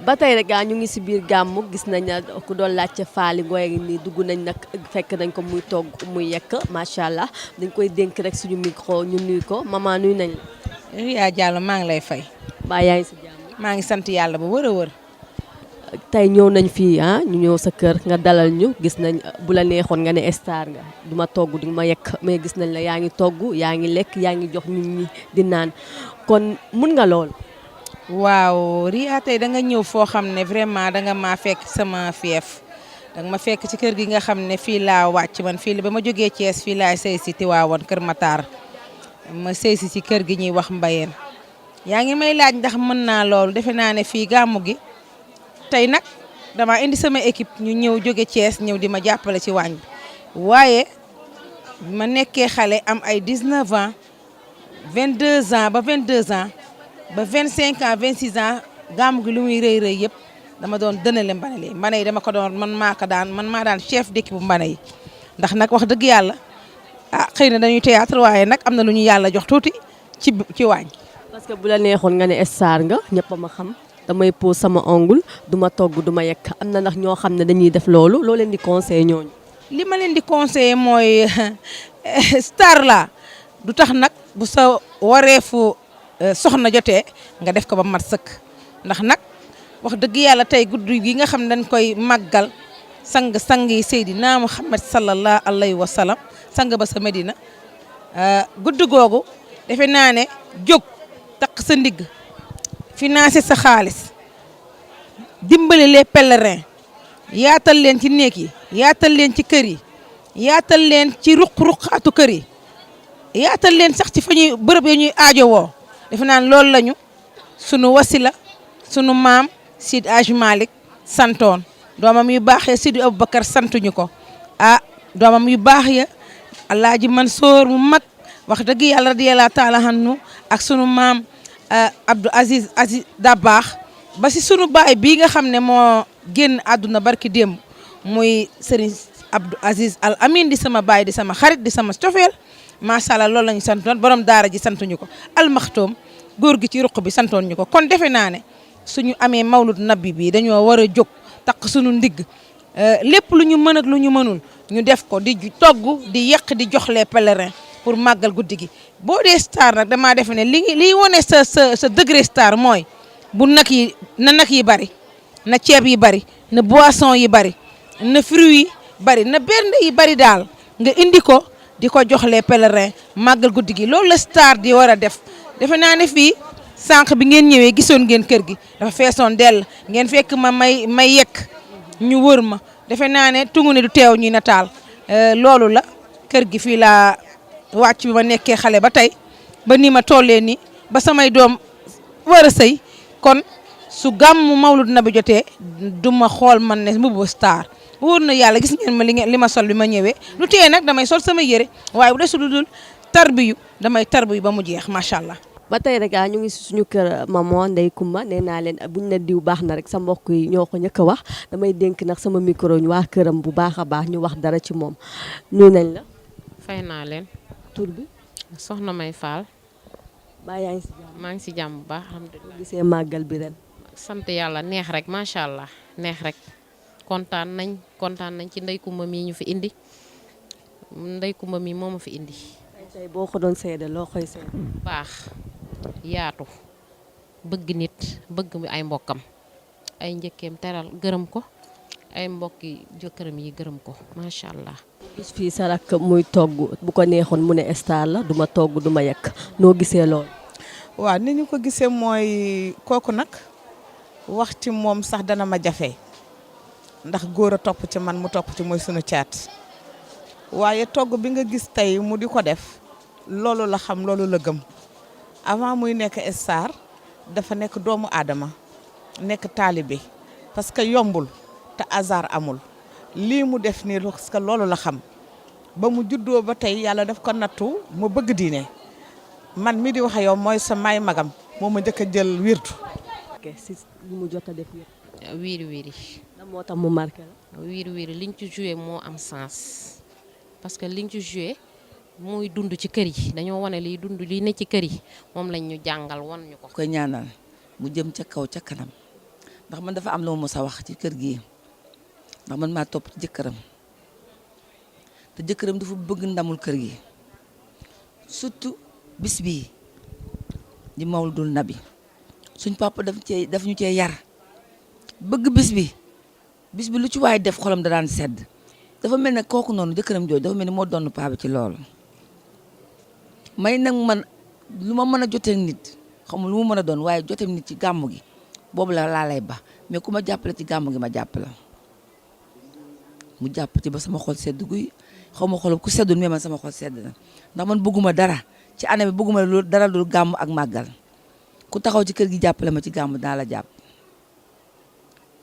ba tey rek ñu ngi si biir gàmmu gis nañ ku doon laajte faali ngooy nii dugg nañ nag fekk nañ ko muy togg muy yekk macha allah dañ koy dénk rek suñu micro ñu nuyu ko maman nuyu nañ la. Yaa Diallo maa ngi lay fay. mbaa yaa ngi si jàmm. maa ngi sant yàlla bu wër a wër. tey ñëw nañ fii ñu ñëw sa kër nga dalal ñu gis nañ bu la neexoon nga ne star nga du ma togg di ma yekk mais gis nañ la yaa ngi togg yaa ngi lekk yaa ngi jox nit ñi di naan kon mun nga lool. waaw Ria tey da nga ñëw foo xam ne vraiment da nga maa fekk sama fief danga ma fekk ci kër gi nga xam ne fii laa wàcc man fii la ba ma jógee Thiès fii laa sëy si Tiwaawoon Kër Matar ma sëy si ci kër gi ñuy wax Mbayeen yaa ngi may laaj ndax mën naa loolu defe naa ne fii gàmmu gi tey nag dama indi sama équipe ñu ñëw jóge Thiès ñëw di ma jàppale ci waañ bi waaye ma nekkee xale am ay 19 ans 22 ans ba 22 ans ba 25 ans 26 ans gàmmu gi lu muy rëy rëy yëpp dama doon dënale mbana yi dama ko doon man maa daan chef d'équipe bu mbana yi ndax nag wax dëgg yàlla xëy na dañuy théâtre waaye nag am na lu ñu yàlla jox tuuti ci waañ. parce que bu la neexoon nga ne star nga ñëpp a ma xam damay pose sama ongle du ma togg du ma yekk am na ndax ñoo xam ne dañuy def loolu loo leen di conseiller ñooñu. li ma leen di conseiller mooy star la du tax nag bu sa wareefu soxna jotee nga def ko ba mat sëkk ndax nag wax dëgg yàlla tey guddi gi nga xam ne dañ koy màggal sang yi Seydina Muhammad sallallahu alayhi wa sallam sang ba sa Medina guddi googu defe naa ne jóg takk sa ndigg financé sa xaalis dimbali les pèlerins yaatal leen ci néeg yi yaatal leen ci kër yi yaatal leen ci ruq-ruqaatu kër yi yaatal leen sax ci fa ñuy bërëb yi ñuy aajowoo defe naa loolu lañu sunu wasila sunu maam Sidi Aj Malick santoon doomam yu baaxee Sidi Aboubacar santuñu ko doomam yu baax ya Alaaji Mansour mu mag wax dëgg yàlla radiyallahu taala anhu ak sunu maam Abdou Aziz Dabakh ba si sunu baay bii nga xam ne moo génn àdduna barki démb muy Serigne Abdou Aziz Al Amin di sama baay di sama xarit di sama cofeel macha allah loolu la ñu santoon borom daara ji santuñu ko almaxtoom góor gi ci ruq bi santoon ñu ko kon defe naa ne suñu amee mawlud nabi bi dañoo war a jóg takk suñu ndigg lépp lu ñu mën ak lu ñu mënul ñu def ko di togg di yàq di jox les pèlerins pour màggal guddi gi boo dee star nag damaa defe ne liy wane sa degré star mooy bu nag yi bari na ceeb yi bari na boisson yi bari na fruits yi bari na bernde yi bari daal nga indi ko di ko jox les pèlerins màggal guddi gi loolu la star di war a def defe naa ne fii sànq bi ngeen ñëwee gisoon ngeen kër gi dafa feesoon dell ngeen fekk ma may yekk ñu wër ma defe naa ne tungu ne du teew ñuy nataal loolu la kër gi fii laa wàcc bi ma nekkee xale ba tey ba ni ma tollee ni ba samay doom war a sëy kon su gàmmu mawlud nabi jotee du ma xool man ne mbubu star wóor na yàlla gis ngeen ma li ma sol bi ma ñëwee lu tee nag damay sol sama yére waaye bu desul dul tarbiyu damay tarbiyu ba mu jeex macha allah. ba tey rek ñu ngi suñu kër maman Ndeye Coumba nee naa leen buñ ne diw baax na rek sa mbokk yi ñoo ko njëkk a wax damay dénk nag sama micro ñu waa këram bu baax a baax ñu wax dara ci moom nuyu nañ la. fay naa leen. tur bi. soxna May Fall. baa yaa ngi si jàmm. maa ngi si jàmm bu baax alhamdulilah. gisee màggal bi ren. sant yàlla neex rek macha allah neex rek kontaan nañ ci Ndeye Coumba mii ñu fi indi Ndeye Coumba mii moo ma fi indi. tey boo ko doon seede loo koy seede. baax yaatu bëgg nit bëgg ay mbokkam ay njëkkeem teral gërëm ko ay mbokki jëkkëram yi gërëm ko macha allah. gis fii sa rakk muy togg bu ko neexoon mu ne star la du ma togg du ma yekk noo gisee lool. waaw ni ñu ko gisee mooy kooku nag wax ci moom sax dana ma jafe ndax góor a topp ci man mu topp ci mooy sunu caat waaye togg bi nga gis tey mu di ko def loolu la xam loolu la gëm avant muy nekk star dafa nekk doomu aadama nekk taalibe parce que yombul te hasard amul lii mu def nii parce que loolu la xam ba mu juddoo ba tey yàlla daf ko nattu mu bëgg diine man mi di wax yow mooy sa may magam moo ma njëkk a jël wirdu. ok si li mu jot a def yëpp. wiiri wiiri. lan moo tax mu marqué la. wiiri wiiri liñ ci joué moo am sens parce que liñ ci joué muy dund ci kër yi dañoo wane liy dund liy ne ci kër yi moom lañ ñu jàngal wan ñu ko. koy ñaanal mu jëm ca kaw ca kanam ndax man dafa am lu ma mos a wax ci kër gi ndax man maa topp ci jëkkëram te jëkkëram dafa bëgg ndamul kër gi surtout bis bii di Mawludul Nabi suñ papa daf ñu cee yar bëgg bis bi lu ci waay def xolam da daan sedd dafa mel ne kooku noonu jëkkëram jooju dafa mel ni moo doon paa bi ci loolu may nag man lu ma mën a jotee nit xamul lu mu mën a doon waaye jotee nit ci gàmmu gi boobu laa lay ba mais ku ma jàppale ci gàmmu gi ma jàppale mu jàpp ci ba sama xol sedd guy xaw ma xolam ku seddul mais man sama xol sedd na ndax man bëgguma dara ci année bi bëgguma dara dul gàmmu ak màggal ku taxaw ci kër gi jàppale ma ci gàmmu dinaa la jàpp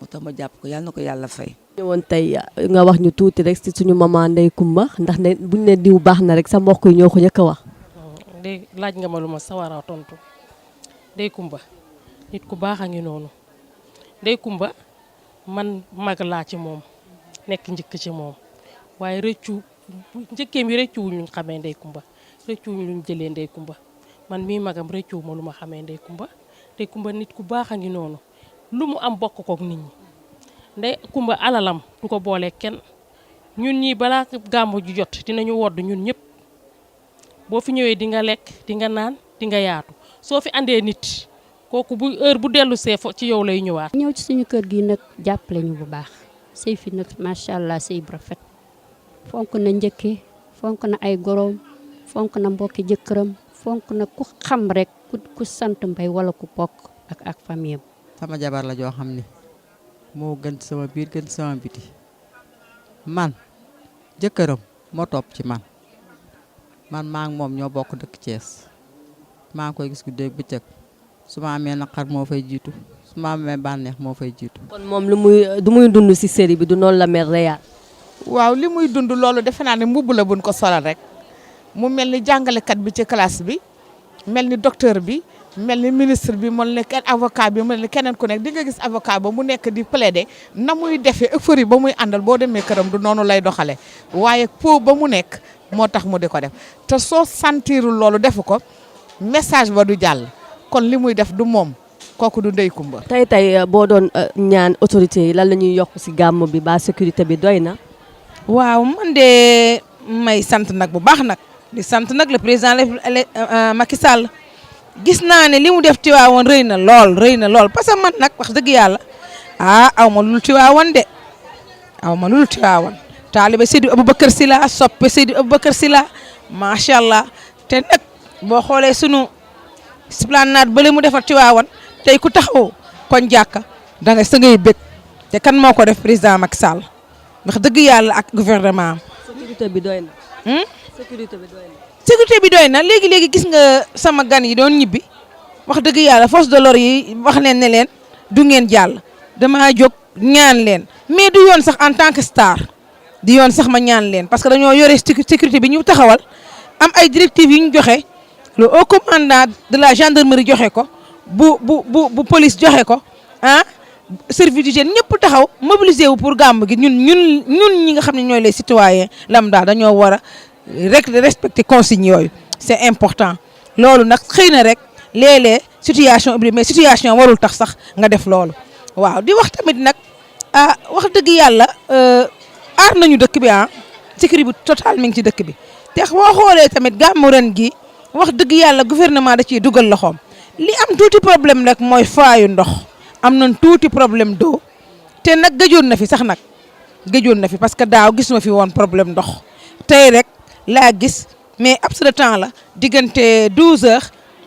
moo tax ma jàpp ko yàlla na ko yàlla fay. ñëwoon tey nga wax ñu tuuti rek ci suñu maman Ndeye Coumba ndax ne buñ ne diw baax na rek sa mbokk yi ñoo ko njëkk a wax. de laaj nga ma lu ma sawar a tontu Ndeye Coumba nit ku baax a ngi noonu Ndeye Coumba man mag laa ci moom nekk njëkk ci moom waaye rëccu njëkkeem yi rëccu wuñ luñ xamee Ndeye Coumba rëccu wuñ luñ jëlee Ndeye Coumba man mii magam rëccu ma lu ma xamee Ndeye Coumba nit ku baax a ngi noonu lu mu am bokk kook nit ñi Ndeye Coumba alalam du ko boole kenn ñun ñii balaa gàmmu ju jot dinañu wodd ñun ñëpp boo fi ñëwee di nga lekk di nga naan di nga yaatu soo fi andee nit kooku bu heure bu dellu see ci yow lay ñëwaat. ñëw ci suñu kër gi nag jàppale ñu bu baax sëy fi nag macha allah sëy bu rafet fonk na njëkke fonk na ay goroom fonk na mbokki jëkkëram fonk na ku xam rek ku sant mbay wala ku bokk ak famille am. sama jabar la joo xam ni moo gën sama biir gën sama biti man jëkkëram moo topp ci man maa ngi moom ñoo bokk dëkk Thiès maa ngi koy gis guddeeg bëccëg su ma amee naqar moo fay jiitu su ma amee bànneex moo fay jiitu. kon moom du muy dund ci série bi du noonu la mel Réal. waaw li muy dund loolu defe naa ne mbubb la buñ ko solal rek mu mel ni jàngalekat bi ci classe bi mel ni docteur bi mel ni ministre bi mel ni avocat bi mel ni keneen ku nekk di nga gis avocat ba mu nekk di plaider na muy defee euphorie ba muy àndal boo demee këram du noonu lay doxale waaye po ba mu nekk moo tax mu di ko def te soo sentirul loolu defu ko message ba du jàll kon li muy def du moom kooku du Ndeye Coumba. tey boo doon ñaan autorité yi lan la ñuy yokk ci gàmm bi ba sécurité bi doy na. waaw man de may sant nag bu baax nag di sant nag le président Macky Sall gis naa ne li mu def Tiwaawan rëy na lool parce que man nag wax dëgg yàlla aw ma lul Tiwaawan de aw ma lul Tiwaawan taalibe Seydou Aboubacar Sylla soppe Seydou Aboubacar Sylla macha allah te nag boo xoolee sunu esplanade bële mu defar Tiwaawan tey ku taxaw koñ jàkka da nga sa ngay bëgg te kan moo ko def président Macky Sall wax dëgg yàlla ak gouvernement am. sécurité bi doy na. sécurité bi doy na. sécurité bi doy na léegi gis nga sama gan yi doon ñibbi wax dëgg yàlla force de l'ordre yi wax leen ne leen du ngeen jàll damaa jóg ñaan leen mais du yoon sax en tant que star di yoon sax ma ñaan leen parce que dañoo yore sécurité bi ñu taxawal am ay directives yu ñu joxe le haut commandant de la gendarmerie joxe ko bu police joxe ko service d'hygiène ñëpp taxaw mobilisé wu pour gàmm gi ñun ñi nga xam ne ñooy les citoyens lambda dañoo war a rek respecter consignes yooyu c'est important loolu nag xëy na rek léeg-léeg situation bi mais situation warul tax sax nga def loolu waaw di wax tamit nag wax dëgg yàlla aar nañu dëkk bi sécurité bi total mi ngi ci dëkk bi te boo xoolee tamit gàmmu ren gi wax dëgg yàlla gouvernement da ciy dugal loxoom li am tuuti problème rek mooy faayu ndox am nañ tuuti problème d'eau te nag gëjoon na fi sax nag gëjoon na fi parce que daaw gis ma fi woon problème ndox tey rek laa gis mais abs de temps la diggante 12h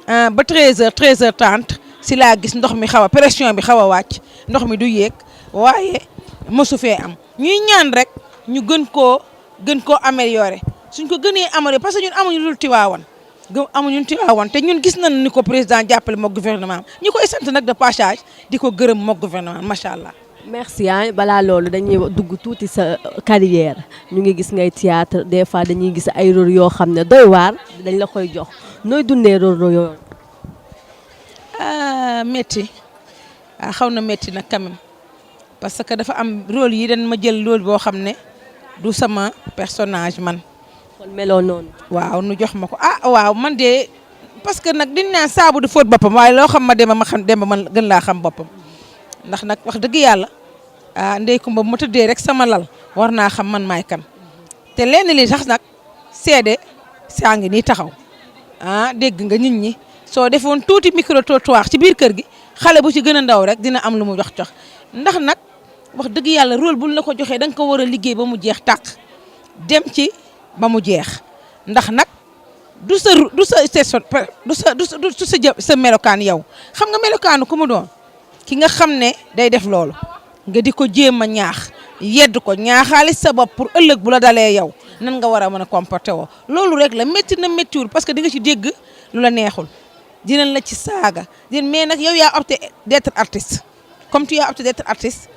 ba 13h 13h30 si laa gis ndox mi xaw a pression bi xaw a wàcc ndox mi du yéeg waaye mosu fee am ñuy ñaan rek ñu gën koo améliorer suñ ko gënee améliorer parce que ñun amuñu dul Tiwaawan te ñun gis nañ ni ko président jàppale mook gouvernement ñu koy sant nag de passage di ko gërëm mook gouvernement macha allah. merci balaa loolu dañuy dugg tuuti sa carrière ñu ngi gis ngay théâtre des fois dañuy gis ay rôle yoo xam ne doy waar dañ la koy jox nooy dundee rôle yooyu. métti xaw na métti nag quand même parce que dafa am rôle yi dañ ma jël rôle boo xam ne du sama personnage man. kon meloo noonu. waaw nu jox ma ko waaw man de parce que nag dañ naan saabu du fóot boppam waaye loo xam ma demba ma xam demba man gën laa xam boppam ndax nag wax dëgg yàlla Ndeye Coumba bu ma tëddee rek sama lal war naa xam man maay kan te lenn li sax nag seede saa ngi nii taxaw dégg nga nit ñi soo defoon tuuti micro trottoir ci biir kër gi xale bu ci gën a ndaw rek dina am lu mu jox ndax nag wax dëgg yàlla rôle buñ la ko joxee da nga ko war a liggéey ba mu jeex tàq dem ci ba mu jeex ndax nag du sa melokaan yow xam nga melokaanu ku mu doon ki nga xam ne day def loolu nga di ko jéem a ñaax yedd ko ñaaxaalis sa bopp pour ëllëg bu la dalee yow nan nga war a mën a comporté woo loolu rek la métti na méttiwul parce que di nga ci dégg lu la neexul dinañ la ci saaga mais nag yow yaa opté d'être artiste comme tu as opté d'être artiste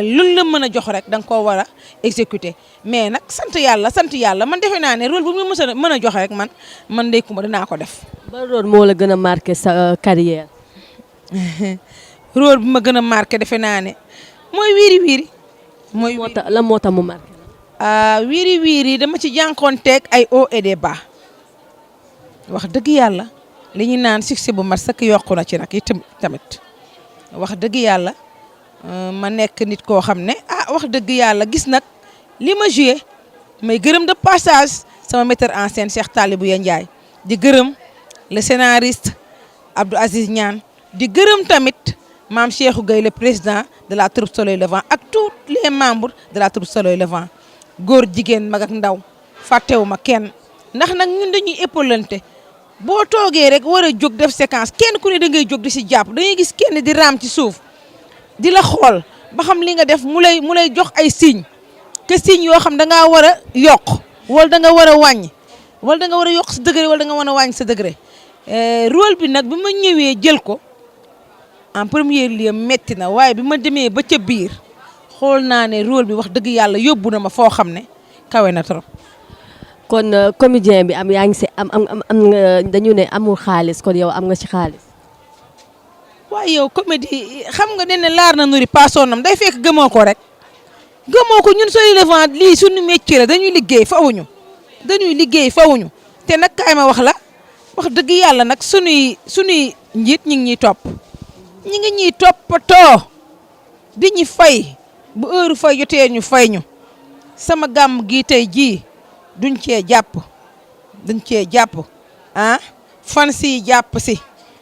luñ la mën a jox rek da nga koo war a exécuter mais nag sant yàlla man defe naa ne rôle bu mu mën a jox rek man Ndeye Coumba dinaa ko def. ban rôle moo la gën a marqué sa carrière. rôle bu ma gën a marqué defe naa ne mooy wiiri wiiri. mooy lan moo tax mu marqué. wiiri wiiri dama ci jànkoonteeg ay hauts et des bas wax dëgg yàlla li ñu naan succès bu mat sëkk yokku na ci nag itam tamit wax dëgg yàlla ma nekk nit koo xam ne wax dëgg yàlla gis nag li ma joué may gërëm de passage sama metteur en scène Cheikh Talibou Ya Ndiaye di gërëm le scénariste Abdou Aziz Niane di gërëm tamit maam Cheikhou Gueye le président de la troupe Soleil Levant ak tous les membres de la troupe Soleil Levant góor jigéen mag ak ndaw fàttewuma kenn ndax nag ñun dañuy épaulante boo toogee rek war a jóg def séquence kenn ku ne da ngay jóg di si jàpp dañuy gis kenn di raam ci suuf di la xool ba xam li nga def mu lay jox ay signes que signes yoo xam da ngaa war a yokk wala da nga war a wàññi wala da nga war a yokk sa degré wala da nga war a wàññi sa degré rôle bi nag bi ma ñëwee jël ko en premier lieu metti na waaye bi ma demee ba ca biir xool naa ne rôle bi wax dëgg yàlla yóbbu na ma foo xam ne kawe na trop. kon comédien bi yaa ngi si am nga dañu ne amul xaalis kon yow am nga ci xaalis. waaye yow comédie xam nga ne laar na nuri paasonam day fekk gëmoo ko rek gëmoo ko ñun Soleil Levant lii suñu métier la dañuy liggéey fawuñu te nag kaay ma wax la wax dëgg yàlla nag suñuy njiit ñi ngi ñuy topp ñi ngi ñuy toppatoo di ñu fay bu heure fay jotee ñu fay ñu sama gàmm gi tey jii duñ cee jàpp fan si jàpp si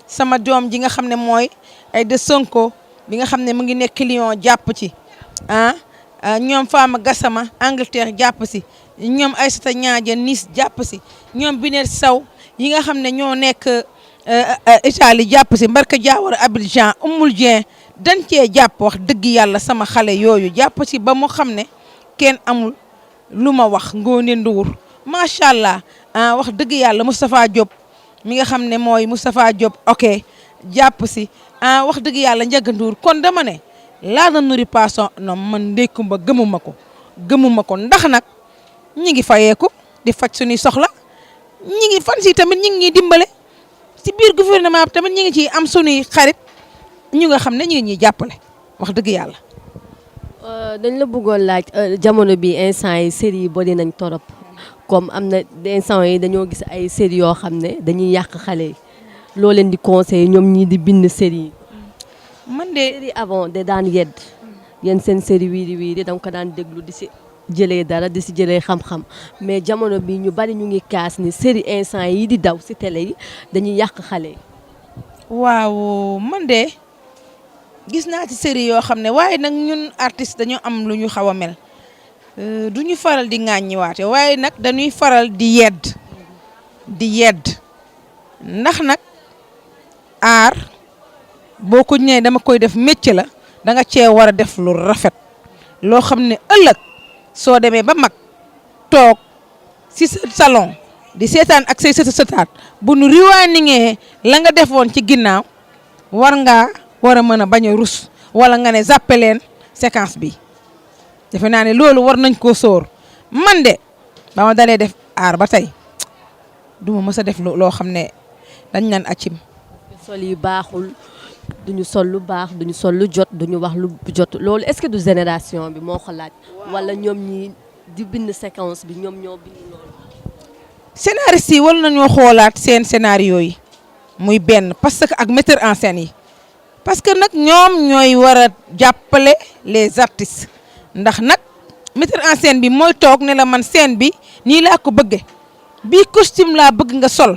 sama doom ji nga xam ne mooy Aïda Sonko bi nga xam ne mu ngi nekk Lyon jàpp ci ñoom Fama Gassama Angleterre jàpp si ñoom Aïssata Niadia Nice jàpp si ñoom Binet Sow yi nga xam ne ñoo nekk Italie jàpp si Mbarka Diawara Abidjan Oumoul Dieng dañ cee jàpp wax dëgg yàlla sama xale yooyu jàpp si ba mu xam ne kenn amul lu ma wax Ngoné Ndour macha allah wax dëgg yàlla Moustapha Diop mi nga xam ne mooy Moustapha Diop ok jàpp si wax dëgg yàlla Ndiaga Ndour kon dama ne laa na nuri passon non man Ndeye Coumba gëmuma ko ndax nag ñi ngi fayeeku di faj suñuy soxla ñi ngi fan si tamit ñi ngi ñuy dimbale si biir gouvernement bi tamit ñi ngi ciy am suñuy xarit ñu nga xam ne ñi ngi ñuy jàppale wax dëgg yàlla. dañ la bëggoon laaj jamono bi instant yi série yi bari nañ torop comme am na instant yi dañoo gis ay série yoo xam ne dañuy yàq xale yi loo leen di conseiller ñoom ñii di bind série yi. man de série avant de daan yedd yéen seen série wiiri wiiri danga ko daan déglu di si jëlee dara di si jëlee xam-xam mais jamono bi ñu bari ñu ngi kaas ni série instant yi di daw si télé yi dañuy yàq xale yi. waaw man de gis naa ci série yoo xam ne waaye nag ñun artiste dañoo am lu ñu xaw a mel du ñu faral di ŋàññiwaate waaye nag dañuy faral di yedd ndax nag aar boo ko ñëwee dama koy def métier la da nga cee war a def lu rafet loo xam ne ëllëg soo demee ba mag toog si sa salon di seetaan ak say sëtaat bu nu riwaaningee la nga defoon ci ginnaaw war a mën a bañ a rus wala nga ne zappe leen séquence bi defe naa ne loolu war nañ koo sóor man de ba ma dalee def aar ba tey duma mës a def loo xam ne dañ naan accim sol yi baaxul duñu sol lu baax duñu sol lu jot duñu wax lu jot loolu est-ce que du génération bi moo ko laaj wala ñoom ñi di bind séquence bi ñoom ñoo bind loolu. scénariste yi war nañoo xoolaat seen scénario yi muy benn parce que ak metteur en scène yi parce que nag ñoom ñooy war a jàppale les artistes ndax nag metteur en scène bi mooy toog ne la man scène bi nii laa ko bëgge bii costume laa bëgg nga sol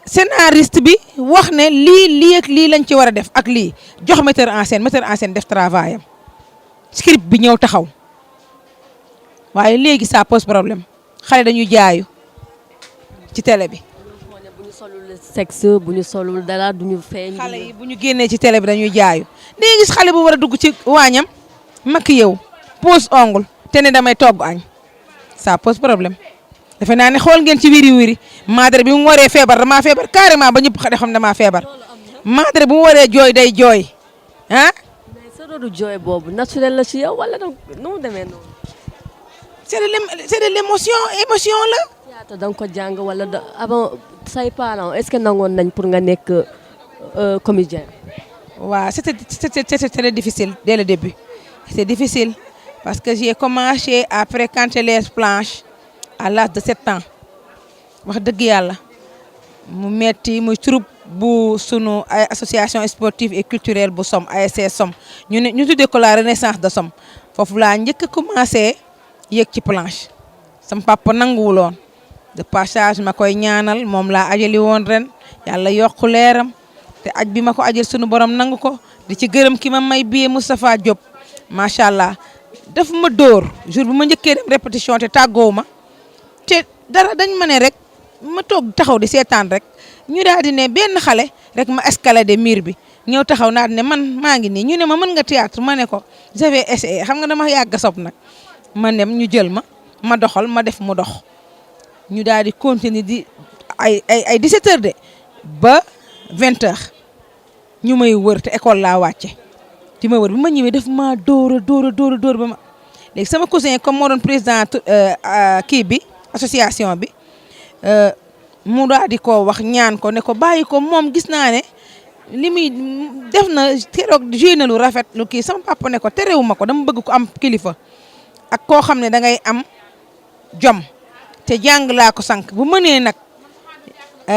scénariste bi wax ne lii ak lii lañ ci war a def ak lii jox metteur en scène def travail am script bi ñëw taxaw waaye léegi ça pose problème xale dañuy jaayu ci télé bi. bu ñu solul sexe bu ñu solul dara du ñu feeñ. xale yi bu ñu génnee ci télé bi dañuy jaayu léegi gis xale bu war a dugg ci waañam maquillé pose ongle te ne damay togg añ ça pose problème. defe naa ne xool ngeen ci wiri madre bi mu waree feebar damaa feebar carrément ba ñëpp xam damaa feebar madre bi mu waree jooy day jooy ah. mais sa rôle jooy boobu naturel la ci yow wala nu mu demee noonu. c'est de l'émotion la. yaata da nga ko jàng wala avant say parents est-ce que nangoon nañ pour nga nekk comédien. waaw c'était très difficile dès le début c'est difficile parce que j'ai commencé à fréquenter les planches à l'âge de 7 ans wax dëgg yàlla mu metti muy troupe bu sunu ay association sportive et culturelle bu Somme ASC Somme ñu tuddee ko la renaissance de Somme foofu laa njëkk a commencé yéeg ci planche sama papa nanguwuloon de passage ma koy ñaanal moom laa ajali woon ren yàlla yokku leeram te aj bi ma ko ajal sunu borom nangu ko di ci gërëm ki ma may billet Moustapha Diop macha allah daf ma dóor jour bu ma njëkkee dem répétition te tàggoowu ma te dara dañ ma ne rek ma toog taxaw di seetaan rek ñu daal di ne benn xale rek ma escalader mur bi ñëw taxaw naa di ne man maa ngi nii ñu ne ma mën nga théâtre ma ne ko j'avais essayé xam nga dama yàgg sob nag ma dem ñu jël ma doxal ma def mu dox ñu daal di continuer di ay 17 heures de ba 20 heures ñu may wër te école laa wàcce di ma wër bi ma ñëwee def maa dóor ba ma léegi sama cousin comme moo doon président kii bi association bi mu daal di ko wax ñaan ko ne ko bàyyi ko moom gis naa ne li muy def na keroog joué na lu rafet lu kii sama papa ne ko terewuma ko dama bëgg ko am kilifa ak koo xam ne da ngay am jom te jàng laa ko sànq bu mënee nag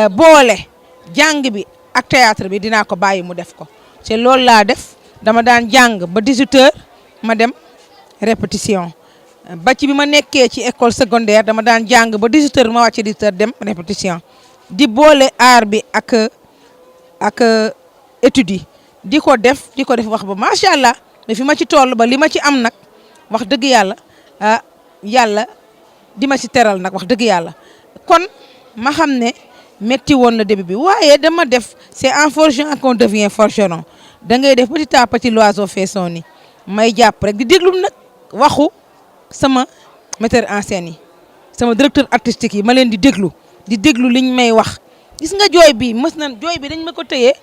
boole jàng bi ak théâtre bi dinaa ko bàyyi mu def ko te loolu laa def dama daan jàng ba 18 heures ma dem répétition ba ci bi ma nekkee ci école secondaire dama daan jàng ba 18 heures ma wàcce 18 heures dem répétition di boole art bi ak études yi di ko def wax ba macha allah mais fi ma ci toll ba li ma ci am nag wax dëgg yàlla yàlla di ma ci teral nag wax dëgg yàlla kon ma xam ne metti woon na début bi waaye dama def c'est en forgeant qu'on devient forgeron da ngay def petit à petit l'oiseau fait son nid may jàpp rek di déglu nag waxu sama metteur en scène yi sama directeur artistique yi ma leen di déglu liñ may wax gis nga jooy bi mës na jooy bi dañ ma ko téye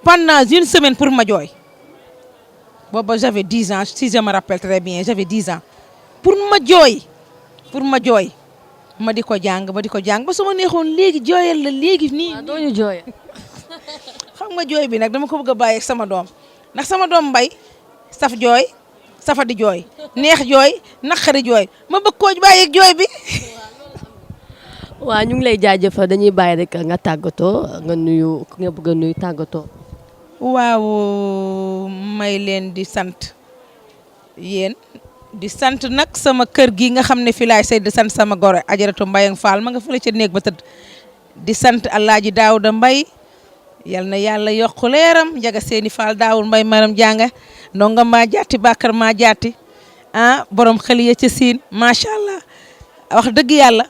pendant une semaine pour ma jooy booba j'avais 10 ans si je me rappelle très bien j'avais 10 ans pour ma jooy ma di ko jàng ba su ma neexoon léegi jooyal la léegi nii. doo ñu jooy. xam nga jooy bi nag dama ko bëgg a bàyyi ak sama doom ndax sama doom mbay saf jooy safa di jooy neex jooy naqari jooy ma bëgg koo bàyyi ak jooy bi. waaw ñu ngi lay jaajëfal dañuy bàyyi rek nga tàggatoo nga nuyu nga bëgg a nuyu tàggatoo. waaw may leen di sant yéen di sant nag sama kër gi nga xam ne fi laay say di sant sama goro ajaratu Mbayang Fall ma nga fële ca néeg ba tëdd di sant Alaaji Daawuda Mbay yal na yàlla yokku leeram njaga seeni Fall daawul Mbay maram jànga ndonga maa jaati Bakar maa jaati borom xel ya ca siin macha allah wax dëgg yàlla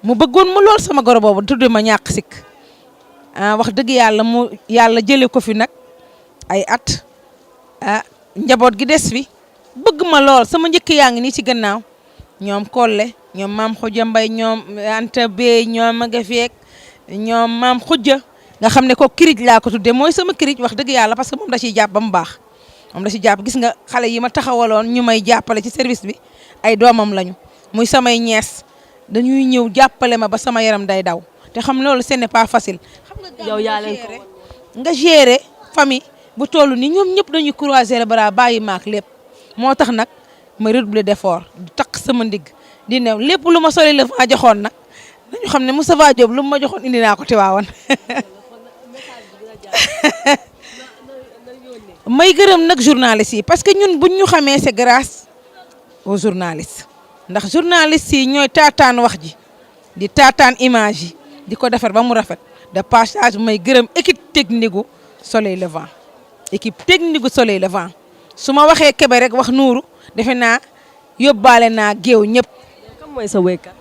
mu bëggoon ma lool sama goro boobu tudde ma ñàkk sikk wax dëgg yàlla mu yàlla jële ko fi nag ay at njaboot gi des fi bëgg ma lool sama njëkk yaa ngi nii ci gannaaw ñoom Kolle ñoom maam Khoudia Mbay ñoom Anta Bey ñoom Maga Feek ñoom maam Khoudia nga xam ne ko kirij laa ko tuddee mooy sama kirij wax dëgg yàlla parce que moom da ciy jàpp ba mu baax moom da ciy jàpp gis nga xale yi ma taxawaloon ñu may jàppale ci service bi ay doomam lañu muy samay ñees dañuy ñëw jàppale ma ba sama yaram day daw te xam loolu ce n'est pas facile. xam nga yow yaa leen ko nga gérer famille bu toll ni ñoom ñëpp dañuy croiser les bras bàyyi maak lépp moo tax nag ma redoubler d'effort di takk sama ndigg di new lépp lu ma soli la fa joxoon nag dañu xam ne Moustapha Diop lu ma joxoon indi naa ko Tiwaawan may gërëm nag journalistes yi parce que ñun buñ ñu xamee c'est grâce aux journalistes ndax journalistes yi ñooy taataan wax ji di taataan image yi di ko defar ba mu rafet de passage may gërëm équipe technique gu Soleil Levant équipe technique gu Soleil Levant su ma waxee Kébé rek wax Nuuru defe naa yóbbaale naa géew ñëpp. kan mooy sa wéykat.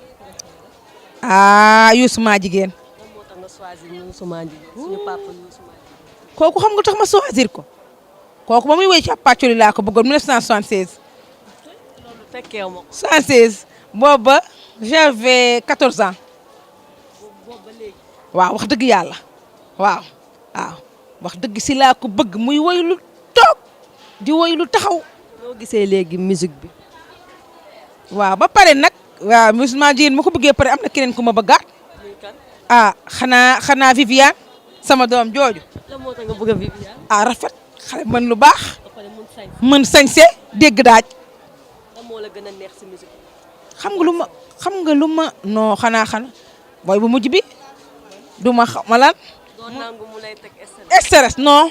Youssou maa jigéen. lan moo tax nga choisir Youssou maa jigéen suñu papa Youssou maa jigéen. kooku xam nga tax ma choisir ko kooku ba muy woy ci Pàccoli laa ko bëggoon 1976. loolu fekkee ma ko. 76 booba j'avais 14 ans. waaw wax dëgg yàlla waaw wax dëgg si laa ko bëgg muy woy lu toog di woy lu taxaw. noo gisee léegi musique bi. waaw ba pare nag waaw musulman jigéen ma ko bëggee pare am na keneen ku ma bëggaat. xanaa Viviane sama doom jooju. lan moo tax nga bëgg a Viviane. rafet xale mën lu baax. mën sañse dégg daaj. lan moo la gën a neex si musique bi. xam nga lu ma non xanaa booy bu mujj bi du ma lan. doo nangu mu lay teg stress. stress non.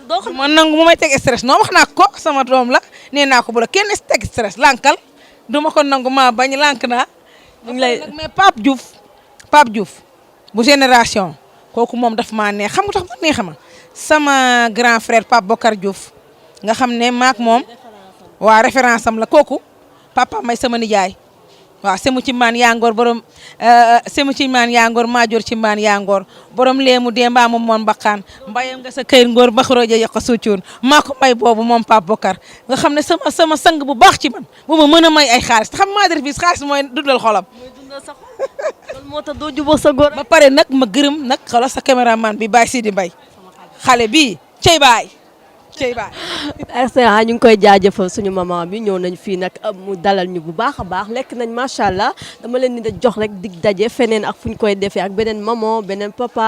doo xam ma nangu mu may teg stress non wax naa ko sama doom la nee naa ko bu la kenn teg stress lànkal du ma ko nangu maa bañ lànk naa. ñu ngi lay mais Pape Diouf bu génération kooku moom daf maa neex xam nga tax ma neex ma sama grand frère Pape Bokar Diouf nga xam ne maak moom waa référence am la kooku papa may sama nijaay waaw semu ci maan yangoor borom semu ci maan yangoor maajoor ci maan yangoor borom leemu dee mbaa moom moon mbaqaan mbayam nga sa këyit ngóor baxarooja yokk suucuun maa ko may boobu moom Pape Bokar nga xam ne sama sang bu baax ci man bu ma mën a may ay xaalis te xam maa def bis xaalis mooy dundal xolam. mooy dundal sa xol loolu moo tax doo jubóo sa góor. ba pare nag ma gërëm nag xoolal sa caméraman bi Baye Sidi Mbaye xale bii cey baay. ñu ngi koy jaajëfal suñu maman bi ñëw nañ fii nag mu dalal ñu bu baax a baax lekk nañ macha allah dama leen di jox rek dig daje feneen ak fu ñu koy defee ak beneen maman beneen papa.